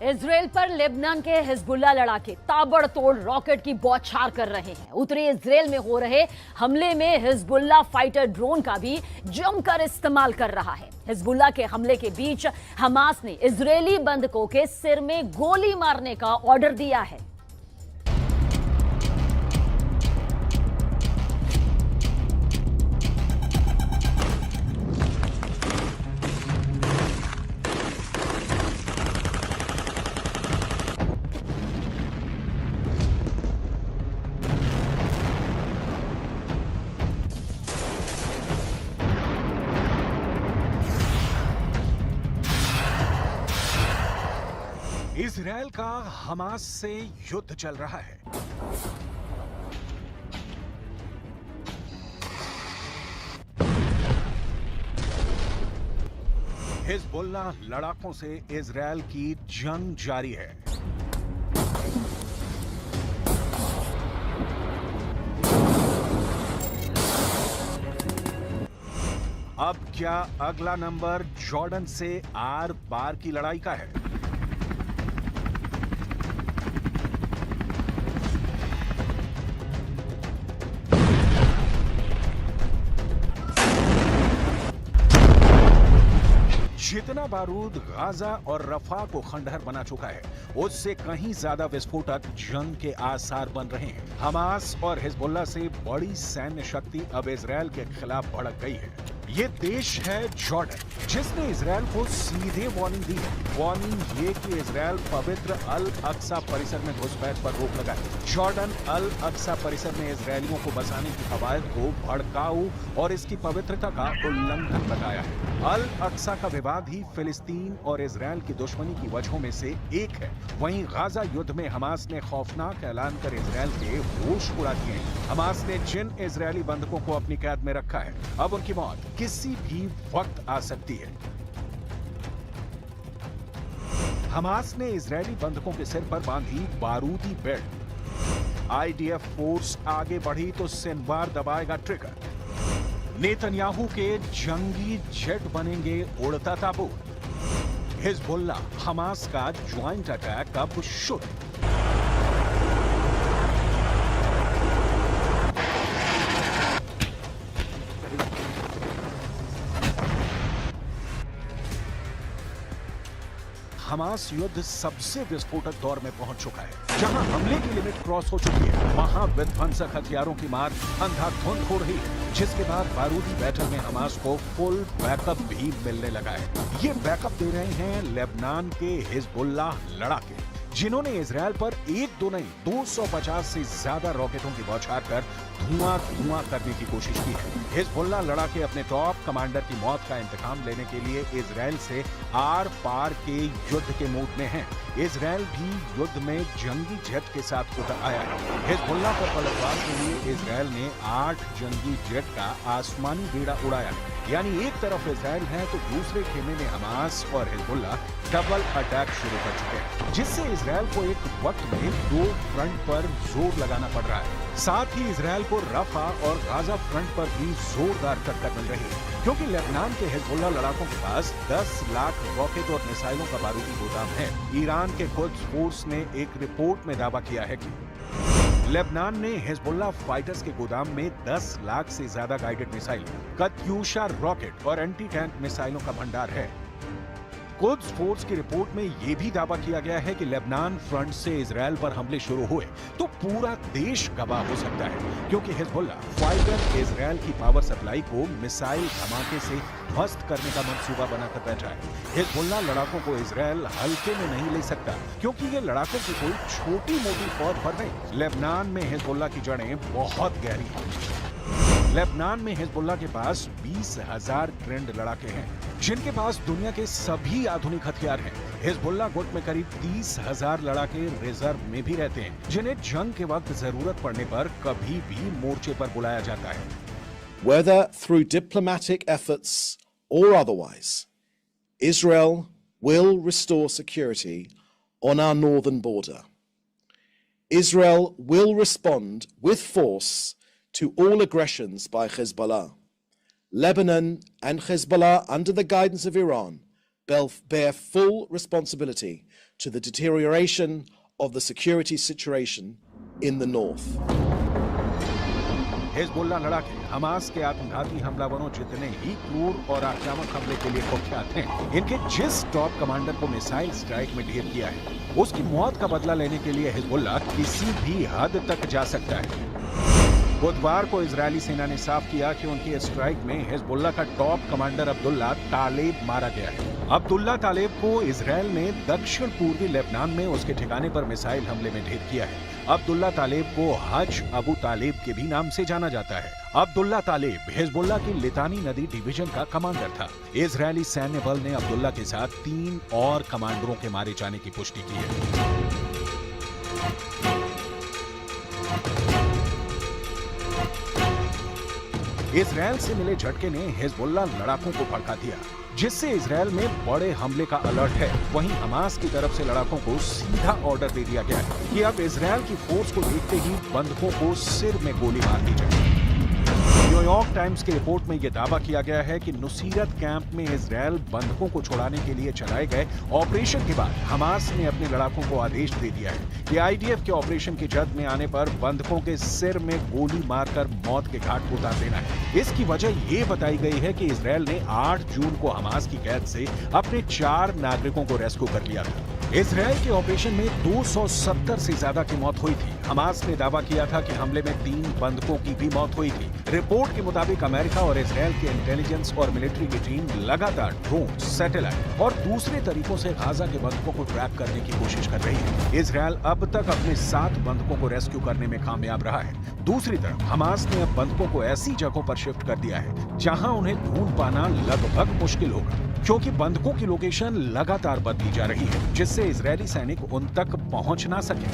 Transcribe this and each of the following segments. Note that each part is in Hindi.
इजराइल पर लेबनान के हिजबुल्लाह लड़ाके ताबड़तोड़ रॉकेट की बौछार कर रहे हैं। उत्तरी इजराइल में हो रहे हमले में हिजबुल्लाह फाइटर ड्रोन का भी जमकर इस्तेमाल कर रहा है। हिजबुल्लाह के हमले के बीच हमास ने इजरायली बंधकों के सिर में गोली मारने का ऑर्डर दिया है। इजरायल का हमास से युद्ध चल रहा है। हिजबुल्लाह लड़ाकों से इजरायल की जंग जारी है। अब क्या अगला नंबर जॉर्डन से आर पार की लड़ाई का है? जितना बारूद गाजा और रफा को खंडहर बना चुका है, उससे कहीं ज्यादा विस्फोटक जंग के आसार बन रहे हैं। हमास और हिजबुल्लाह से बड़ी सैन्य शक्ति अब इजरायल के खिलाफ भड़क गई है। ये देश है जॉर्डन, जिसने इजरायल को सीधे वार्निंग दी है। वार्निंग ये कि इजरायल पवित्र अल अक्सा परिसर में घुसपैठ पर रोक लगाए। जॉर्डन अल अक्सा परिसर में इजरायलियों को बसाने की कवायद को भड़काऊ और इसकी पवित्रता का उल्लंघन बताया है। अल अक्सा का विवाद ही फिलिस्तीन और इजरायल की दुश्मनी की वजहों में से एक है। वहीं गाजा युद्ध में हमास ने खौफनाक ऐलान कर इजरायल के होश उड़ा दिए हैं। हमास ने जिन इजरायली बंधकों को अपनी कैद में रखा है, अब उनकी मौत किसी भी वक्त आ सकती है। हमास ने इजरायली बंधकों के सिर पर बांधी बारूदी बेल्ट। आईडीएफ फोर्स आगे बढ़ी तो सिनवार दबाएगा ट्रिगर। नेतन्याहू के जंगी जेट बनेंगे उड़ता ताबूत। हिजबुल्लाह हमास का ज्वाइंट अटैक अब शुरू। हमास युद्ध सबसे विस्फोटक दौर में पहुंच चुका है। जहां हमले की लिमिट क्रॉस हो चुकी है, वहां विध्वंसक हथियारों की मार अंधाधुंध हो रही है, जिसके बाद बारूदी बैटल में हमास को फुल बैकअप भी मिलने लगा है। ये बैकअप दे रहे हैं लेबनान के हिजबुल्लाह लड़ाके, जिन्होंने इजरायल पर एक दो नहीं 250 से ज्यादा रॉकेटों की बौछार कर धुआं करने की कोशिश की है। हिजबुल्लाह लड़ाके अपने टॉप कमांडर की मौत का इंतकाम लेने के लिए इजरायल से आर पार के युद्ध के मूड में हैं। इजरायल भी युद्ध में जंगी जेट के साथ उतर आया है। हिजबुल्लाह पर पलटवार के लिए इजरायल ने 8 जंगी जेट का आसमानी बेड़ा उड़ाया है। यानी एक तरफ इजरायल है तो दूसरे खेमे में हमास और हिजबुल्लाह डबल अटैक शुरू कर चुके हैं, जिससे इजरायल को एक वक्त में 2 फ्रंट पर जोर लगाना पड़ रहा है। साथ ही इजरायल को रफा और गाजा फ्रंट पर भी जोरदार टक्कर मिल रही है, क्योंकि लेबनान के हिजबुल्लाह लड़ाकों के पास 10 लाख रॉकेट और मिसाइलों का बारूदी गोदाम है। ईरान के कुद्स फोर्स ने एक रिपोर्ट में दावा किया है कि लेबनान ने हिजबुल्लाह फाइटर्स के गोदाम में 10 लाख से ज्यादा गाइडेड मिसाइल, कत्यूशा रॉकेट और एंटी टैंक मिसाइलों का भंडार है। कुद्स फोर्स की रिपोर्ट में यह भी दावा किया गया है कि लेबनान फ्रंट से इजरायल पर हमले शुरू हुए तो पूरा देश गवाह हो सकता है, क्योंकि हिजबुल्लाह फाइटर इजरायल की पावर सप्लाई को मिसाइल धमाके से ध्वस्त करने का मंसूबा बनाकर बैठा है। हिजबुल्लाह लड़ाकों को इजरायल हल्के में नहीं ले सकता, क्योंकि ये लड़ाकों की कोई छोटी मोटी फौज पर नहीं। लेबनान में हिजबुल्लाह की जड़ें बहुत गहरी हैं। लेबनान में हिजबुल्लाह के पास 20,000 ट्रेंड लड़ाके हैं, जिनके पास दुनिया के सभी आधुनिक हथियार हैं। हिजबुल्लाह गुट में करीब 30,000 लड़ाके रिजर्व में भी रहते हैं, जिन्हें जंग के वक्त जरूरत पड़ने पर कभी भी मोर्चे पर बुलाया जाता है। Whether through diplomatic efforts or otherwise, Israel will restore security on our northern border. Israel will respond with force to all aggressions by Hezbollah. Lebanon and Hezbollah, under the guidance of Iran, bear full responsibility to the deterioration of the security situation in the north. Hezbollah लड़ाके हमास के आत्मघाती हमलावरों जितने ही क्रूर और आक्रामक हमले के लिए कुख्यात हैं, इनके जिस टॉप कमांडर को मिसाइल स्ट्राइक में ढेर किया है, उसकी मौत का बदला लेने के लिए हिजबुल्लाह किसी भी हद तक जा सकता है। बुधवार को इजरायली सेना ने साफ किया कि उनकी स्ट्राइक में हिजबुल्लाह का टॉप कमांडर अब्दुल्ला तालेब मारा गया है। अब्दुल्ला तालेब को इजरायल ने दक्षिण पूर्वी लेबनान में उसके ठिकाने पर मिसाइल हमले में ढेर किया है। अब्दुल्ला तालेब को हज अबू तालेब के भी नाम से जाना जाता है। अब्दुल्ला तालेब हिजबुल्लाह की लितानी नदी डिवीजन का कमांडर था। इजरायली सैन्य बल ने अब्दुल्ला के साथ 3 और कमांडरों के मारे जाने की पुष्टि की है। इजरायल से मिले झटके ने हिजबुल्लाह लड़ाकों को भड़का दिया, जिससे इजरायल में बड़े हमले का अलर्ट है। वहीं हमास की तरफ से लड़ाकों को सीधा ऑर्डर दे दिया गया है कि अब इजरायल की फोर्स को देखते ही बंधकों को सिर में गोली मार दी जाए। न्यूयॉर्क टाइम्स की रिपोर्ट में यह दावा किया गया है कि नुसीरत कैंप में इजरायल बंधकों को छुड़ाने के लिए चलाए गए ऑपरेशन के बाद हमास ने अपने लड़ाकों को आदेश दे दिया है कि आईडीएफ के ऑपरेशन की जद में आने पर बंधकों के सिर में गोली मारकर मौत के घाट को उतार देना है। इसकी वजह ये बताई गई है कि इजरायल ने 8 जून को हमास की कैद से अपने 4 नागरिकों को रेस्क्यू कर लिया था। इजरायल के ऑपरेशन में 270 से ज्यादा की मौत हुई थी। हमास ने दावा किया था कि हमले में 3 बंधकों की भी मौत हुई थी। रिपोर्ट के मुताबिक अमेरिका और इजरायल के इंटेलिजेंस और मिलिट्री की टीम लगातार ड्रोन, सैटेलाइट और दूसरे तरीकों से गाजा के बंधकों को ट्रैक करने की कोशिश कर रही है। इजरायल अब तक अपने 7 बंधकों को रेस्क्यू करने में कामयाब रहा है। दूसरी तरफ हमास ने अब बंधकों को ऐसी जगहों पर शिफ्ट कर दिया है जहां उन्हें ढूंढ पाना लगभग मुश्किल होगा, क्योंकि बंधकों की लोकेशन लगातार बदली जा रही है, जिससे इजरायली सैनिक उन तक पहुंच ना सके।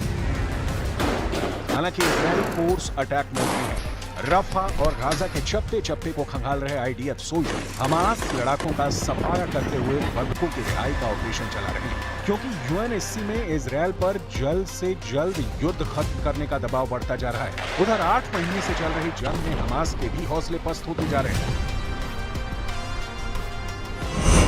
हालांकि इजरायली फोर्स अटैक मोड में है। रफा और गाजा के चप्पे चप्पे को खंगाल रहे आईडीएफ सोल्जर हमास लड़ाकों का सफाया करते हुए बंधकों की रिहाई का ऑपरेशन चला रहे हैं, क्योंकि यूएनएससी में इजरायल पर जल्द से जल्द युद्ध खत्म करने का दबाव बढ़ता जा रहा है। उधर 8 महीने से चल रही जंग में हमास के भी हौसले पस्त होते जा रहे हैं।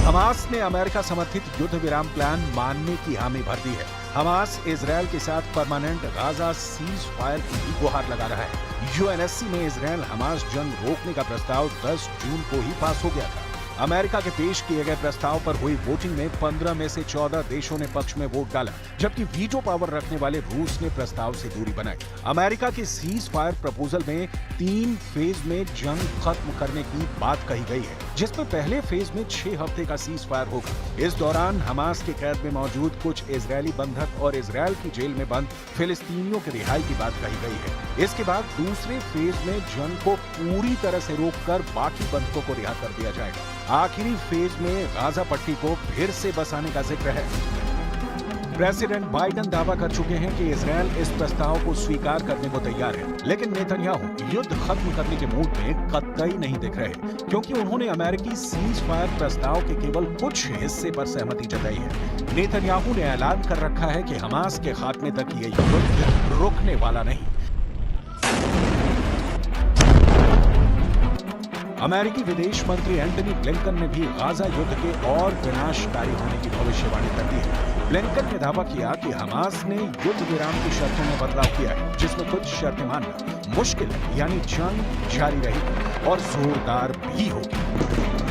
हमास ने अमेरिका समर्थित युद्ध विराम प्लान मानने की हामी भर दी है। हमास इजरायल के साथ परमानेंट गाजा सीज फायर की भी गुहार लगा रहा है। यूएनएससी में इजरायल हमास जंग रोकने का प्रस्ताव 10 जून को ही पास हो गया था। अमेरिका के पेश किए गए प्रस्ताव पर हुई वोटिंग में 15 में से 14 देशों ने पक्ष में वोट डाला, जबकि वीटो पावर रखने वाले रूस ने प्रस्ताव से दूरी बनाई। अमेरिका के सीज फायर प्रपोजल में 3 फेज में जंग खत्म करने की बात कही गई है, जिसमें पहले फेज में 6 हफ्ते का सीज फायर होगा। इस दौरान हमास के कैद में मौजूद कुछ इजरायली बंधक और इजरायल की जेल में बंद फिलिस्तीनियों की रिहाई की बात कही गई है। इसके बाद दूसरे फेज में जंग को पूरी तरह से रोककर बाकी बंधकों को रिहा कर दिया जाएगा। आखिरी फेज में गाजा पट्टी को फिर से बसाने का जिक्र है। प्रेसिडेंट बाइडेन दावा कर चुके हैं कि इजरायल इस प्रस्ताव को स्वीकार करने को तैयार है, लेकिन नेतन्याहू युद्ध खत्म करने के मूड में कतई नहीं दिख रहे, क्योंकि उन्होंने अमेरिकी सीज फायर प्रस्ताव के केवल कुछ हिस्से पर सहमति जताई है। नेतन्याहू ने ऐलान कर रखा है कि हमास के खात्मे तक ये युद्ध रुकने वाला नहीं। अमेरिकी विदेश मंत्री एंटनी ब्लिंकन ने भी गाजा युद्ध के और विनाशकारी होने की भविष्यवाणी कर दी है। ब्लिंकन ने दावा किया कि हमास ने युद्ध विराम की शर्तों में बदलाव किया है, जिसमें कुछ शर्तें मानना मुश्किल है, यानी जंग जारी रहेगी और जोरदार भी होगी।